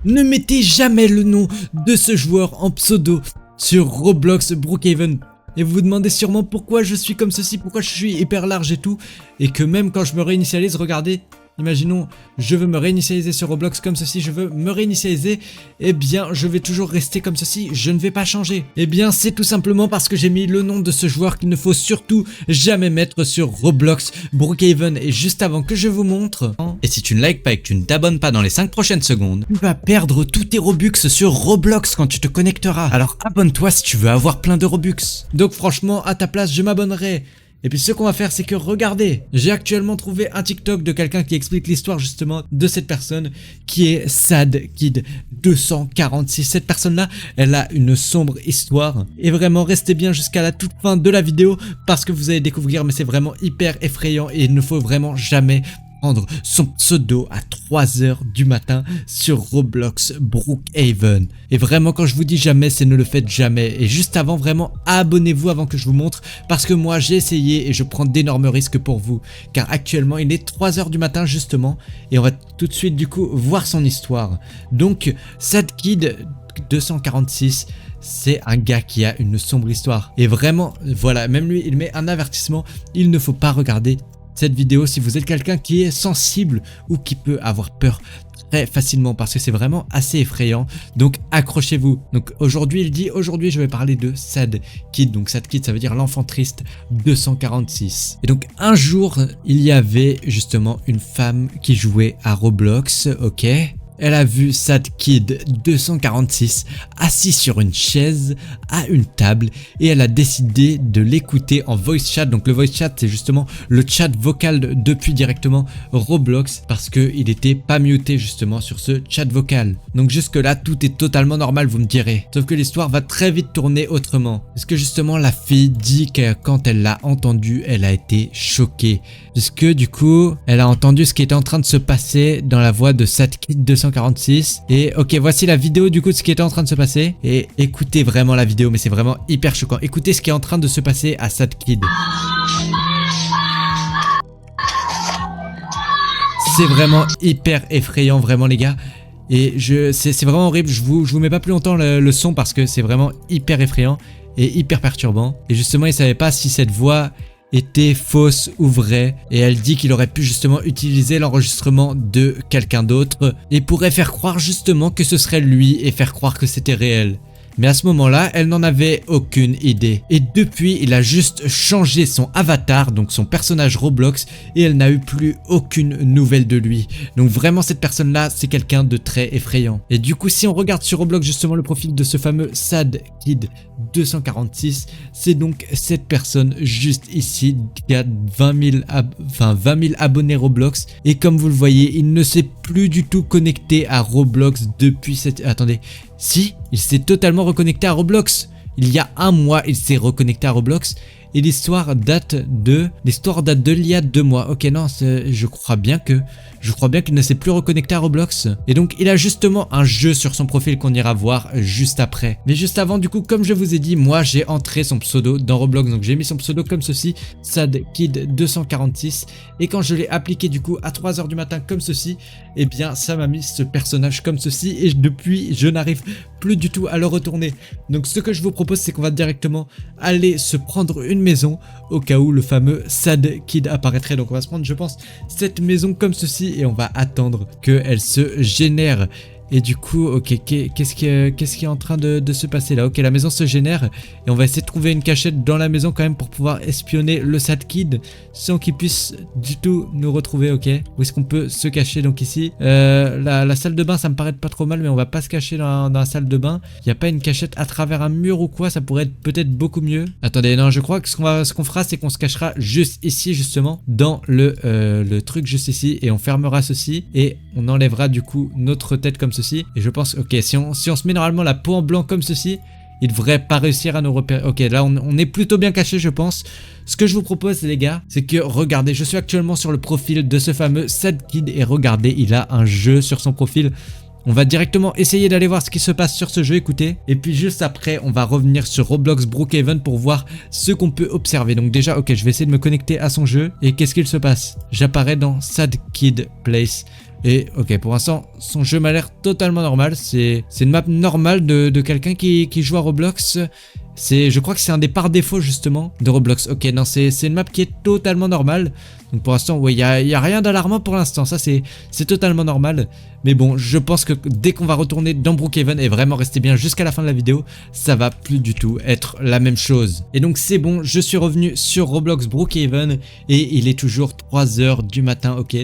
ne mettez jamais le nom de ce joueur en pseudo sur Roblox Brookhaven. Et vous vous demandez sûrement pourquoi je suis comme ceci, pourquoi je suis hyper large et tout. Et que même quand je me réinitialise, regardez, imaginons, je veux me réinitialiser sur Roblox comme ceci, je veux me réinitialiser, eh bien je vais toujours rester comme ceci, je ne vais pas changer. Eh bien c'est tout simplement parce que j'ai mis le nom de ce joueur qu'il ne faut surtout jamais mettre sur Roblox Brookhaven. Et juste avant que je vous montre, et si tu ne likes pas et que tu ne t'abonnes pas dans les 5 prochaines secondes, tu vas perdre tous tes Robux sur Roblox quand tu te connecteras. Alors abonne-toi si tu veux avoir plein de Robux. Donc franchement, à ta place, je m'abonnerai. Et puis ce qu'on va faire, c'est que regardez, j'ai actuellement trouvé un TikTok de quelqu'un qui explique l'histoire justement de cette personne qui est SadKid246. Cette personne-là, elle a une sombre histoire. Et vraiment, restez bien jusqu'à la toute fin de la vidéo parce que vous allez découvrir, mais c'est vraiment hyper effrayant et il ne faut vraiment jamais prendre son pseudo à 3h du matin sur Roblox Brookhaven. Et vraiment, quand je vous dis jamais, c'est ne le faites jamais. Et juste avant, vraiment, abonnez-vous avant que je vous montre, parce que moi, j'ai essayé et je prends d'énormes risques pour vous. Car actuellement, il est 3h du matin, justement, et on va tout de suite, du coup, voir son histoire. Donc, SadKid246, c'est un gars qui a une sombre histoire. Et vraiment, voilà, même lui, il met un avertissement, il ne faut pas regarder cette vidéo si vous êtes quelqu'un qui est sensible ou qui peut avoir peur très facilement, parce que c'est vraiment assez effrayant. Donc accrochez-vous. Donc aujourd'hui il dit, aujourd'hui je vais parler de SadKid. Donc SadKid, ça veut dire l'enfant triste 246. Et donc un jour il y avait justement une femme qui jouait à Roblox, ok. Elle a vu SadKid246 assis sur une chaise à une table et elle a décidé de l'écouter en voice chat. Donc le voice chat, c'est justement le chat vocal depuis directement Roblox, parce qu'il n'était pas muté justement sur ce chat vocal. Donc jusque là tout est totalement normal, vous me direz. Sauf que l'histoire va très vite tourner autrement. Parce que justement la fille dit que quand elle l'a entendu, elle a été choquée. Puisque du coup, elle a entendu ce qui était en train de se passer dans la voix de SadKid246. Et ok, voici la vidéo du coup de ce qui était en train de se passer. Et écoutez vraiment la vidéo, mais c'est vraiment hyper choquant. Écoutez ce qui est en train de se passer à SadKid. C'est vraiment hyper effrayant, vraiment les gars. Et c'est vraiment horrible, je vous mets pas plus longtemps le son parce que c'est vraiment hyper effrayant et hyper perturbant. Et justement, il savait pas si cette voix était fausse ou vraie, et elle dit qu'il aurait pu justement utiliser l'enregistrement de quelqu'un d'autre et pourrait faire croire justement que ce serait lui et faire croire que c'était réel. Mais à ce moment-là, elle n'en avait aucune idée. Et depuis, il a juste changé son avatar, donc son personnage Roblox, et elle n'a eu plus aucune nouvelle de lui. Donc vraiment, cette personne-là, c'est quelqu'un de très effrayant. Et du coup, si on regarde sur Roblox justement le profil de ce fameux SadKid246, c'est donc cette personne juste ici qui a 20 000 abonnés Roblox. Et comme vous le voyez, il ne s'est plus du tout connecté à Roblox depuis cette... Attendez... Si, il s'est totalement reconnecté à Roblox. Il y a un mois, il s'est reconnecté à Roblox. Et l'histoire date d'il y a 2 mois. Ok, non, je crois bien qu'il ne s'est plus reconnecté à Roblox. Et donc, il a justement un jeu sur son profil qu'on ira voir juste après. Mais juste avant, du coup, comme je vous ai dit, moi, j'ai entré son pseudo dans Roblox. Donc, j'ai mis son pseudo comme ceci, SadKid246. Et quand je l'ai appliqué, du coup, à 3h du matin comme ceci, eh bien, ça m'a mis ce personnage comme ceci. Et depuis, je n'arrive plus du tout à le retourner. Donc, ce que je vous propose, c'est qu'on va directement aller se prendre une maison au cas où le fameux SadKid apparaîtrait. Donc on va se prendre, je pense, cette maison comme ceci et on va attendre qu'elle se génère. Et du coup, ok, qu'est-ce qui est en train de se passer là? Ok, la maison se génère et on va essayer de trouver une cachette dans la maison quand même pour pouvoir espionner le SadKid sans qu'il puisse du tout nous retrouver, ok? Où est-ce qu'on peut se cacher? Donc ici, la salle de bain, ça me paraît pas trop mal, mais on va pas se cacher dans la salle de bain. Il n'y a pas une cachette à travers un mur ou quoi? Ça pourrait être peut-être beaucoup mieux. Attendez, non, je crois que ce qu'on fera, c'est qu'on se cachera juste ici, justement, dans le truc juste ici, et on fermera ceci et on enlèvera du coup notre tête comme ceci. Et je pense, ok, si on se met normalement la peau en blanc comme ceci, il devrait pas réussir à nous repérer. Ok, là on est plutôt bien caché, je pense. Ce que je vous propose les gars, c'est que regardez, je suis actuellement sur le profil de ce fameux SadKid et regardez, il a un jeu sur son profil. On va directement essayer d'aller voir ce qui se passe sur ce jeu, écoutez. Et puis juste après, on va revenir sur Roblox Brookhaven pour voir ce qu'on peut observer. Donc déjà, ok, je vais essayer de me connecter à son jeu. Et qu'est-ce qu'il se passe? J'apparais dans SadKid Place. Et ok, pour l'instant, son jeu m'a l'air totalement normal. C'est une map normale de quelqu'un qui joue à Roblox. Je crois que c'est un des par défaut justement de Roblox. Ok, non, c'est une map qui est totalement normale. Donc pour l'instant, ouais, y a rien d'alarmant pour l'instant. Ça, c'est totalement normal. Mais bon, je pense que dès qu'on va retourner dans Brookhaven et vraiment rester bien jusqu'à la fin de la vidéo, ça va plus du tout être la même chose. Et donc c'est bon, je suis revenu sur Roblox Brookhaven et il est toujours 3 h du matin, ok.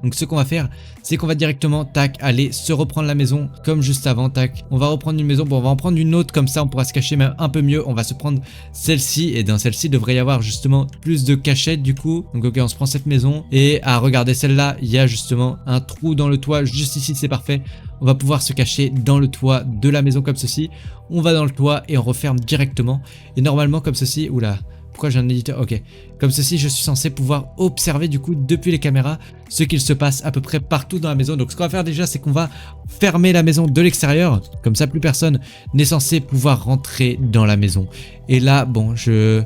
Donc ce qu'on va faire, c'est qu'on va directement, tac, aller se reprendre la maison comme juste avant, tac. On va reprendre une maison, bon on va en prendre une autre comme ça, on pourra se cacher même un peu mieux. On va se prendre celle-ci et dans celle-ci, il devrait y avoir justement plus de cachettes du coup. Donc ok, on se prend cette maison et à regarder celle-là, il y a justement un trou dans le toit, juste ici, c'est parfait. On va pouvoir se cacher dans le toit de la maison comme ceci. On va dans le toit et on referme directement. Et normalement comme ceci, oula. Pourquoi j'ai un éditeur? Ok. Comme ceci, je suis censé pouvoir observer du coup depuis les caméras ce qu'il se passe à peu près partout dans la maison. Donc ce qu'on va faire déjà, c'est qu'on va fermer la maison de l'extérieur. Comme ça, plus personne n'est censé pouvoir rentrer dans la maison. Et là, bon, je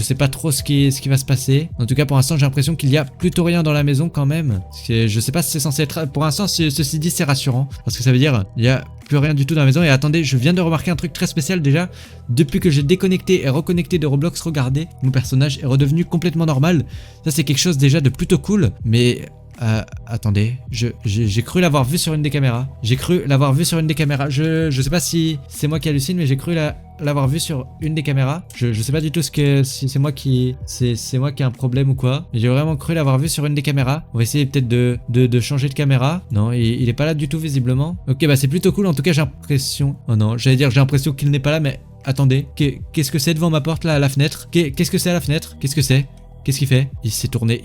sais pas trop ce qui va se passer. En tout cas, pour l'instant, j'ai l'impression qu'il y a plutôt rien dans la maison quand même. Je sais pas si c'est censé être... Pour l'instant, ceci dit, c'est rassurant. Parce que ça veut dire il y a plus rien du tout dans la maison. Et attendez, je viens de remarquer un truc très spécial déjà. Depuis que j'ai déconnecté et reconnecté de Roblox, regardez, mon personnage est redevenu complètement normal. Ça, c'est quelque chose déjà de plutôt cool. Mais... attendez, j'ai cru l'avoir vu sur une des caméras. J'ai cru l'avoir vu sur une des caméras. Je sais pas si c'est moi qui hallucine, mais j'ai cru l'avoir vu sur une des caméras. Je sais pas du tout si c'est moi qui ai un problème ou quoi. Mais j'ai vraiment cru l'avoir vu sur une des caméras. On va essayer peut-être de changer de caméra. Non, il est pas là du tout visiblement. Ok, bah c'est plutôt cool. En tout cas, j'ai l'impression... Oh non, j'allais dire j'ai l'impression qu'il n'est pas là, mais attendez. Qu'est-ce que c'est devant ma porte là à la fenêtre? Qu'est-ce que c'est à la fenêtre? Qu'est-ce que c'est? Qu'est-ce qu'il fait? Il s'est tourné,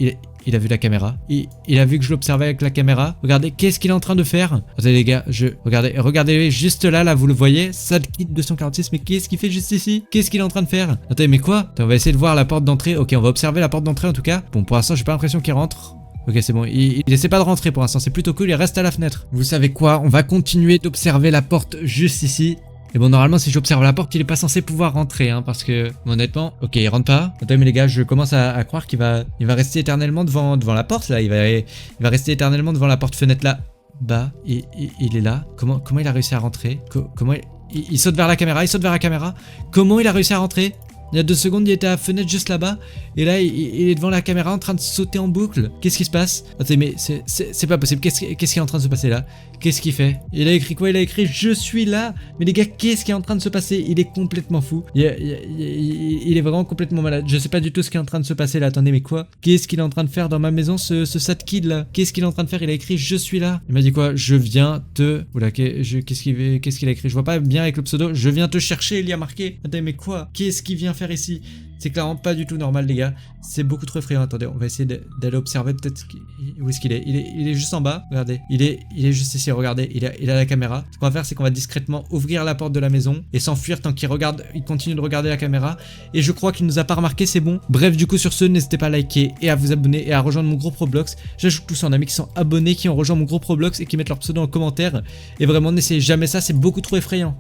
il a vu la caméra. Il a vu que je l'observais avec la caméra. Regardez, qu'est-ce qu'il est en train de faire? Attendez les gars, regardez juste là, vous le voyez? Sadkid 246, mais qu'est-ce qu'il fait juste ici? Qu'est-ce qu'il est en train de faire? Attendez, mais quoi? Attends, on va essayer de voir la porte d'entrée. Ok, on va observer la porte d'entrée en tout cas. Bon, pour l'instant, j'ai pas l'impression qu'il rentre. Ok, c'est bon, il essaie pas de rentrer pour l'instant, c'est plutôt cool, il reste à la fenêtre. Vous savez quoi? On va continuer d'observer la porte juste ici. Et bon, normalement, si j'observe la porte, il est pas censé pouvoir rentrer, hein, parce que, honnêtement, ok, il rentre pas. Attends, mais les gars, je commence à croire qu'il va rester éternellement devant la porte, là. Il va rester éternellement devant la porte-fenêtre, là. Bah, il est là. Comment il a réussi à rentrer? Comment il saute vers la caméra, Comment il a réussi à rentrer? Il y a 2 secondes, il était à la fenêtre juste là-bas. Et là, il est devant la caméra en train de sauter en boucle. Qu'est-ce qui se passe? Attendez, mais c'est pas possible. Qu'est-ce qui est en train de se passer là? Qu'est-ce qu'il fait? Il a écrit quoi? Il a écrit je suis là. Mais les gars, qu'est-ce qui est en train de se passer? Il est complètement fou. Il est vraiment complètement malade. Je sais pas du tout ce qui est en train de se passer là. Attendez, mais quoi? Qu'est-ce qu'il est en train de faire dans ma maison, ce sad kid là? Qu'est-ce qu'il est en train de faire? Il a écrit je suis là. Il m'a dit quoi? Je viens te... Oula, qu'est-ce qu'il a écrit? Je vois pas bien avec le pseudo. Je viens te chercher, il y a marqué. Attendez, mais quoi? Qu'est-ce qu'il vient faire ici? C'est clairement pas du tout normal les gars. C'est beaucoup trop effrayant. Attendez, on va essayer d'aller observer peut-être où est-ce qu'il est. Il est juste en bas. Regardez. Il est juste ici. Regardez. Il a la caméra. Ce qu'on va faire, c'est qu'on va discrètement ouvrir la porte de la maison et s'enfuir tant qu'il regarde. Il continue de regarder la caméra. Et je crois qu'il nous a pas remarqué. C'est bon. Bref, du coup, sur ce, n'hésitez pas à liker et à vous abonner et à rejoindre mon groupe Roblox. J'ajoute tous en amis qui sont abonnés, qui ont rejoint mon groupe Roblox et qui mettent leur pseudo en commentaire. Et vraiment, n'essayez jamais ça. C'est beaucoup trop effrayant.